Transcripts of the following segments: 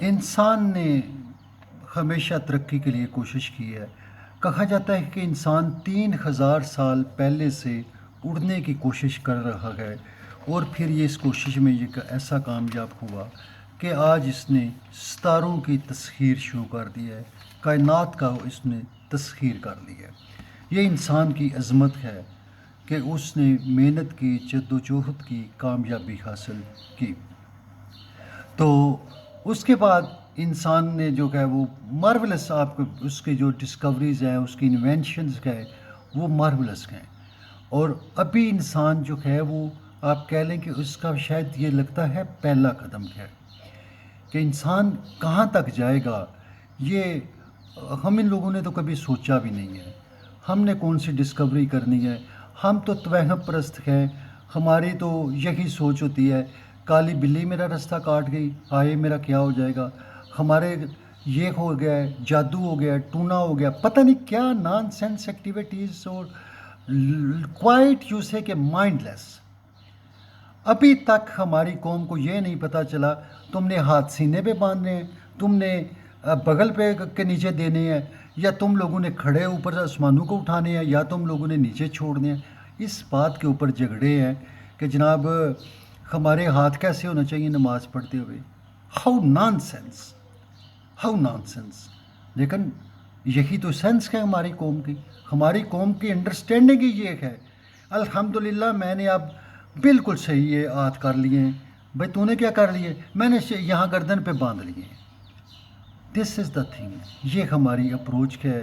انسان نے ہمیشہ ترقی کے لیے کوشش کی ہے۔ کہا جاتا ہے کہ انسان 3000 سال پہلے سے اڑنے کی کوشش کر رہا ہے، اور پھر یہ اس کوشش میں یہ ایسا کامیاب ہوا کہ آج اس نے ستاروں کی تسخیر شروع کر دی ہے، کائنات کا اس نے تسخیر کر لی ہے۔ یہ انسان کی عظمت ہے کہ اس نے محنت کی، جد و جہد کی، کامیابی حاصل کی۔ تو اس کے بعد انسان نے جو ہے وہ مارولس، آپ کو اس کے جو ڈسکوریز ہیں، اس کی انوینشنز ہیں، وہ مارولس ہیں۔ اور ابھی انسان جو ہے وہ آپ کہہ لیں کہ اس کا شاید یہ لگتا ہے پہلا قدم ہے کہ انسان کہاں تک جائے گا، یہ ہم ان لوگوں نے تو کبھی سوچا بھی نہیں ہے۔ ہم نے کون سی ڈسکوری کرنی ہے؟ ہم تو توہم پرست ہیں، ہماری تو یہی سوچ ہوتی ہے کالی بلی میرا راستہ کاٹ گئی، آئے میرا کیا ہو جائے گا، ہمارے یہ ہو گیا ہے، جادو ہو گیا ہے، ٹونا ہو گیا، پتہ نہیں کیا نان سینس ایکٹیویٹیز، اور کوائٹ یو سے کہ مائنڈ لیس۔ ابھی تک ہماری قوم کو یہ نہیں پتہ چلا تم نے ہاتھ سینے پہ باندھنے ہیں، تم نے بغل پہ کے نیچے دینے ہیں، یا تم لوگوں نے کھڑے اوپر آسمانوں کو اٹھانے ہیں، یا تم لوگوں نے نیچے چھوڑنے ہیں۔ اس بات کے اوپر جھگڑے ہیں کہ جناب ہمارے ہاتھ کیسے ہونا چاہیے نماز پڑھتے ہوئے۔ How naan sense, how naan sense. لیکن یہی تو سینس ہے ہماری قوم کی انڈرسٹینڈنگ ہی یہ ہے۔ الحمدللہ میں نے اب بالکل صحیح یہ ہاتھ کر لیے ہیں۔ بھائی تو نے کیا کر لیے؟ میں نے یہاں گردن پہ باندھ لیے ہیں۔ دس از دا تھنگ، یہ ہماری اپروچ ہے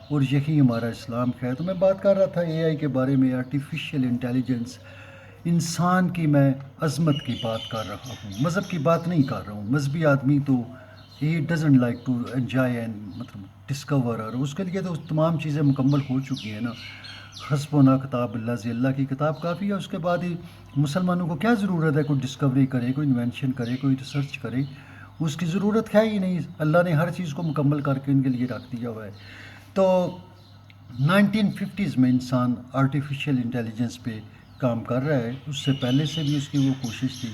اور یہی ہمارا اسلام ہے۔ تو میں بات کر رہا تھا اے آئی کے بارے میں، آرٹیفیشیل انٹیلیجنس، انسان کی میں عظمت کی بات کر رہا ہوں، مذہب کی بات نہیں کر رہا ہوں۔ مذہبی آدمی تو ہی doesn't like to enjoy and مطلب ڈسکور، اور اس کے لیے تو تمام چیزیں مکمل ہو چکی ہیں نا۔ حسبنا کتاب اللہ سے، اللہ کی کتاب کافی ہے۔ اس کے بعد ہی مسلمانوں کو کیا ضرورت ہے کوئی ڈسکوری کرے، کوئی انوینشن کرے، کوئی ریسرچ کرے؟ اس کی ضرورت ہے ہی نہیں، اللہ نے ہر چیز کو مکمل کر کے ان کے لیے رکھ دیا ہوا ہے۔ تو 1950s میں انسان آرٹیفیشیل انٹیلیجنس پہ کام کر رہا ہے، اس سے پہلے سے بھی اس کی وہ کوشش تھی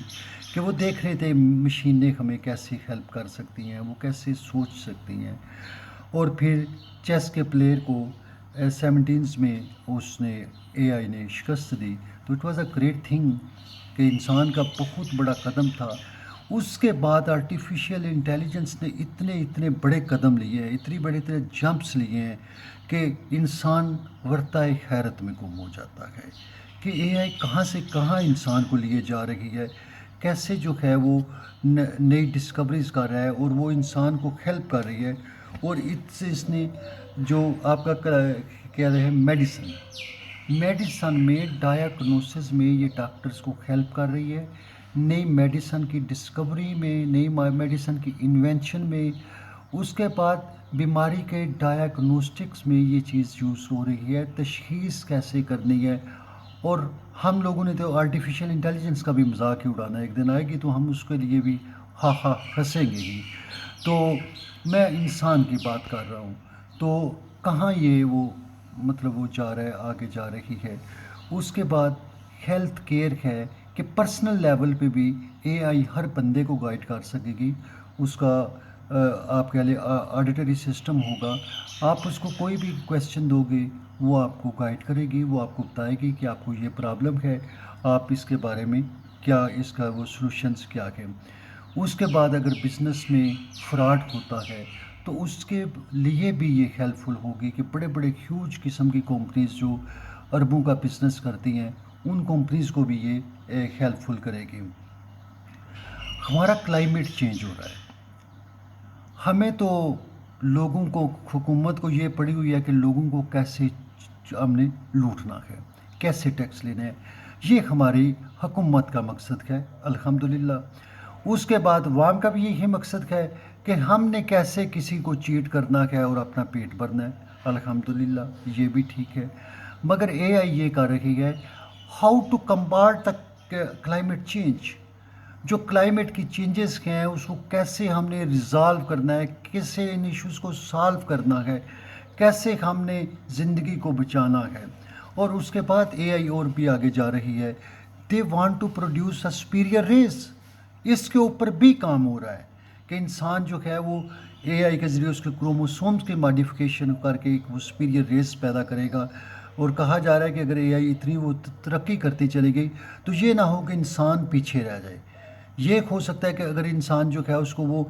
کہ وہ دیکھ رہے تھے مشینیں ہمیں کیسے ہیلپ کر سکتی ہیں، وہ کیسے سوچ سکتی ہیں۔ اور پھر چیس کے پلیئر کو 17s میں اس نے اے آئی نے شکست دی، تو it was a great thing کہ انسان کا بہت بڑا قدم تھا۔ اس کے بعد آرٹیفیشیل انٹیلیجنس نے اتنے بڑے قدم لیے ہیں، اتنے بڑے جمپس لیے ہیں کہ انسان ورطۂ حیرت میں گم ہو جاتا ہے کہ اے آئی کہاں سے کہاں انسان کو لیے جا رہی ہے، کیسے جو ہے وہ نئی ڈسکوریز کر رہا ہے، اور وہ انسان کو ہیلپ کر رہی ہے۔ اور اس نے جو آپ کا کیا ہے میڈیسن میں ڈائگنوسس میں یہ ڈاکٹرز کو ہیلپ کر رہی ہے، نئی میڈیسن کی ڈسکوری میں، نئی میڈیسن کی انوینشن میں، اس کے بعد بیماری کے ڈائگنوسٹکس میں یہ چیز یوز ہو رہی ہے، تشخیص کیسے کرنی ہے۔ اور ہم لوگوں نے تو آرٹیفیشیل انٹیلیجنس کا بھی مذاق ہی اڑانا، ایک دن آئے گی تو ہم اس کے لیے بھی ہنسیں گے ہی۔ تو میں انسان کی بات کر رہا ہوں، تو کہاں یہ وہ مطلب وہ جا رہا ہے، آگے جا رہی ہے۔ اس کے بعد ہیلتھ کیئر ہے کہ پرسنل لیول پہ بھی اے آئی ہر بندے کو گائیڈ کر سکے گی۔ اس کا آپ کہہ لیں آڈیٹری سسٹم ہوگا، آپ اس کو کوئی بھی کویسچن دو گے وہ آپ کو گائیڈ کرے گی، وہ آپ کو بتائے گی کہ آپ کو یہ پرابلم ہے، آپ اس کے بارے میں کیا، اس کا وہ سلوشنز کیا ہیں۔ اس کے بعد اگر بزنس میں فراڈ ہوتا ہے تو اس کے لیے بھی یہ ہیلپ فل ہوگی کہ بڑے بڑے ہیوج قسم کی کمپنیز جو اربوں کا بزنس کرتی ہیں، ان کمپنیز کو بھی یہ ہیلپ فل کرے گی۔ ہمارا کلائمیٹ چینج ہو رہا ہے، ہمیں تو لوگوں کو، حکومت کو یہ پڑی ہوئی ہے کہ لوگوں کو کیسے ہم نے لوٹنا ہے، کیسے ٹیکس لینا ہے، یہ ہماری حکومت کا مقصد ہے الحمدللہ۔ اس کے بعد عوام کا بھی یہی مقصد ہے کہ ہم نے کیسے کسی کو چیٹ کرنا ہے اور اپنا پیٹ بھرنا ہے، الحمدللہ یہ بھی ٹھیک ہے۔ مگر اے آئی یہ کر رہی ہے how to combat the climate change, جو کلائمیٹ کی چینجز ہیں اس کو کیسے ہم نے ریزالو کرنا ہے، کیسے ان ایشوز کو سالو کرنا ہے، کیسے ہم نے زندگی کو بچانا ہے۔ اور اس کے بعد اے آئی اور بھی آگے جا رہی ہے، they want to produce a superior race, اس کے اوپر بھی کام ہو رہا ہے کہ انسان جو ہے وہ اے آئی کے ذریعے اس کے کروموسومز کی ماڈیفیکیشن کر کے ایک وہ سپیریئر ریس پیدا کرے گا، اور کہا جا رہا ہے کہ اگر اے آئی اتنی وہ ترقی کرتی چلی گئی تو یہ نہ ہو کہ انسان پیچھے رہ جائے۔ یہ ہو سکتا ہے کہ اگر انسان جو ہے اس کو وہ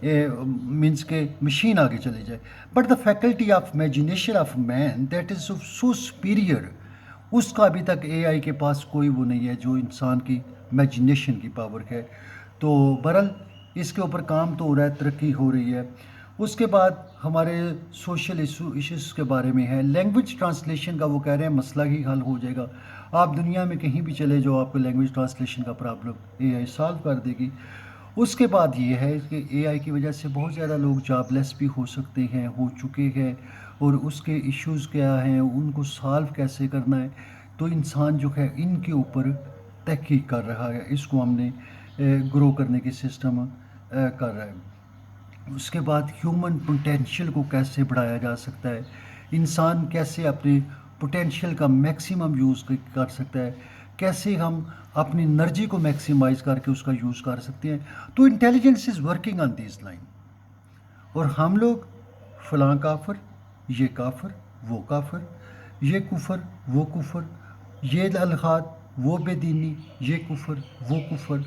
مینس کہ مشین آگے چلی جائے، but the faculty of imagination of man that is so superior, اس کا ابھی تک اے آئی کے پاس کوئی وہ نہیں ہے جو انسان کی امیجنیشن کی پاور ہے۔ تو بہرحال اس کے اوپر کام تو ہو رہا ہے، ترقی ہو رہی ہے۔ اس کے بعد ہمارے سوشل ایشوز کے بارے میں ہے، لینگویج ٹرانسلیشن کا وہ کہہ رہے ہیں مسئلہ ہی حل ہو جائے گا۔ آپ دنیا میں کہیں بھی چلے جاؤ، آپ کو لینگویج ٹرانسلیشن کا پرابلم اے آئی سالو کر دے گی۔ اس کے بعد یہ ہے کہ اے آئی کی وجہ سے بہت زیادہ لوگ جاب لیس بھی ہو سکتے ہیں، ہو چکے ہیں، اور اس کے ایشوز کیا ہیں، ان کو سالو کیسے کرنا ہے، تو انسان جو ہے ان کے اوپر تحقیق کر رہا ہے، اس کو ہم نے گرو کرنے کی سسٹم کر رہا ہے۔ اس کے بعد ہیومن پوٹینشیل کو کیسے بڑھایا جا سکتا ہے، انسان کیسے اپنے پوٹینشیل کا میکسیمم یوز کر سکتا ہے، کیسے ہم اپنی انرجی کو میکسیمائز کر کے اس کا یوز کر سکتے ہیں۔ تو intelligence is working on these line, اور ہم لوگ فلاں کافر، یہ کافر، وہ کافر، یہ کفر، وہ کفر، یہ الحاد، وہ بے دینی، یہ کفر، وہ کفر،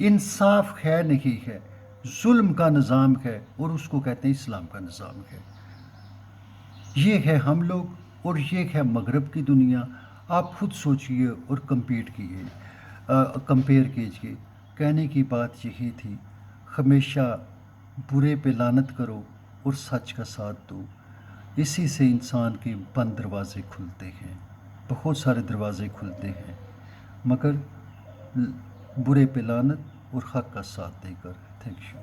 انصاف ہے نہیں ہے، ظلم کا نظام ہے، اور اس کو کہتے ہیں اسلام کا نظام ہے۔ یہ ہے ہم لوگ اور یہ ہے مغرب کی دنیا۔ آپ خود سوچئے اور کمپیئر کیجئے۔ کہنے کی بات یہی تھی، ہمیشہ برے پہ لعنت کرو اور سچ کا ساتھ دو، اسی سے انسان کے بند دروازے کھلتے ہیں، بہت سارے دروازے کھلتے ہیں، مگر برے پہ لعنت اور حق کا ساتھ دے کر۔ Thank you.